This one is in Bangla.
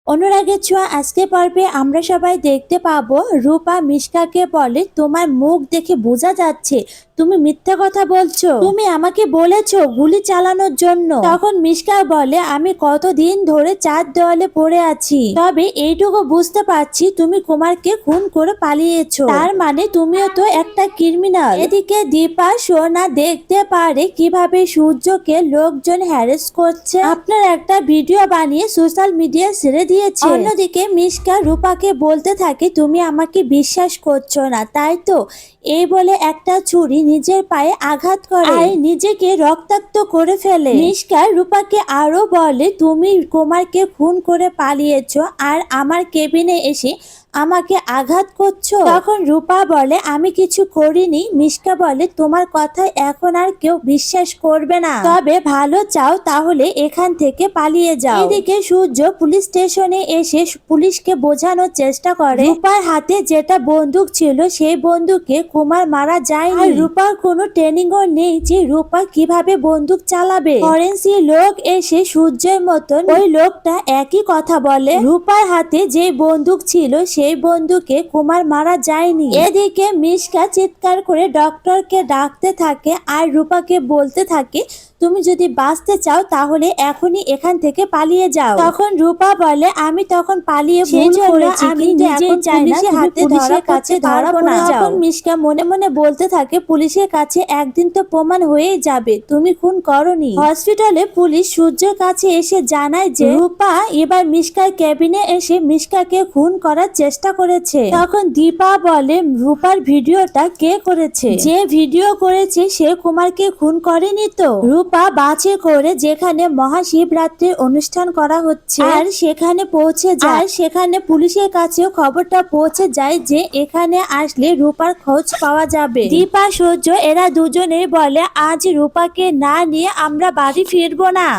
অনুরাগের ছোঁয়া আজকে পর্বে আমরা সবাই দেখতে পাবো রূপা মিশকাকে বলে, তোমার মুখ দেখে বোঝা যাচ্ছে তুমি মিথ্যা কথা বলছো। তুমি আমাকে বলেছো গুলি চালানোর জন্য। তখন মিশকা বলে, আমি কতদিন ধরে চার দেওয়ালে পড়ে আছি, তবে এইটুকু বুঝতে পারছি তুমি কুমারকে খুন করে পালিয়েছো, তার মানে তুমিও তো একটা ক্রিমিনাল। এদিকে দীপা সোনা দেখতে পারে কিভাবে সূর্যকে লোকজন হ্যারেস করছে। আপনার একটা ভিডিও বানিয়ে সোশ্যাল মিডিয়া ছেড়ে দিয়েছে। অন্যদিকে মিশকা রূপাকে বলতে থাকে, তুমি আমাকে বিশ্বাস করছো না তাই তো, এই বলে একটা ছুরি নিজের পায়ে আঘাত করে আর নিজেকে রক্তাক্ত করে ফেলে। মিশকা রূপাকে আরো বলে, তুমি কুমারকে খুন করে পালিয়েছো আর আমার কেবিনে এসে আমাকে আঘাত করছো। তখন রূপা বলে, আমি কিছু করিনি। মিশকা বলে, তোমার কথায় এখন আর কেউ বিশ্বাস করবে না, তবে ভালো চাও তাহলে এখান থেকে পালিয়ে যাও। এদিকে সূর্য পুলিশ স্টেশনে এসে পুলিশকে বোঝানোর চেষ্টা করে রূপার হাতে যেটা বন্দুক ছিল সেই বন্দুকে কুমার মারা যায়নি, আর রূপার কোনো ট্রেনিংও নেই যে রূপা কিভাবে বন্দুক চালাবে। ফরেন্সিক লোক এসে সূর্যের মতন ওই লোকটা একই কথা বলে, রূপার হাতে যে বন্দুক ছিল সেই বন্দুকে কুমার মারা যায়নি। এদিকে মিশকা চিৎকার করে ডক্টরকে ডাকতে থাকে আর রূপাকে বলতে থাকে, তুমি যদি বাঁচতে চাও তাহলে এখনই এখান থেকে পালিয়ে যাও। তখন রূপা বলে, আমি তখন পালিয়ে ভুল করেছি, আমি নিজেই চাই না হাতে ধরা কাছে ধরা পড়ে যাও। তখন মিশকা মনে মনে বলতে থাকে, পুলিশের কাছে একদিন তো প্রমাণ হয়েই যাবে তুমি খুন করনি। হসপিটালে পুলিশ সূর্যের কাছে এসে জানায় যে রূপা এবার মিশকার কেবিনে এসে মিশকাকে খুন করার চেষ্টা করেছে। তখন দীপা বলে, রূপার ভিডিওটা কে করেছে? যে ভিডিও করেছে সে কুমারকে খুন করেনি তো। রূপা বাসে করে যেখানে মহাশিবরাত্রির অনুষ্ঠান করা হচ্ছে আর সেখানে পৌঁছে যায়, সেখানে পুলিশের কাছেও খবরটা পৌঁছে যায় যে এখানে আসলে রূপার খোঁজ পাওয়া যাবে। দীপা সূর্য এরা দুজনেই বলে, আজ রূপাকে না নিয়ে আমরা বাড়ি ফিরবো না।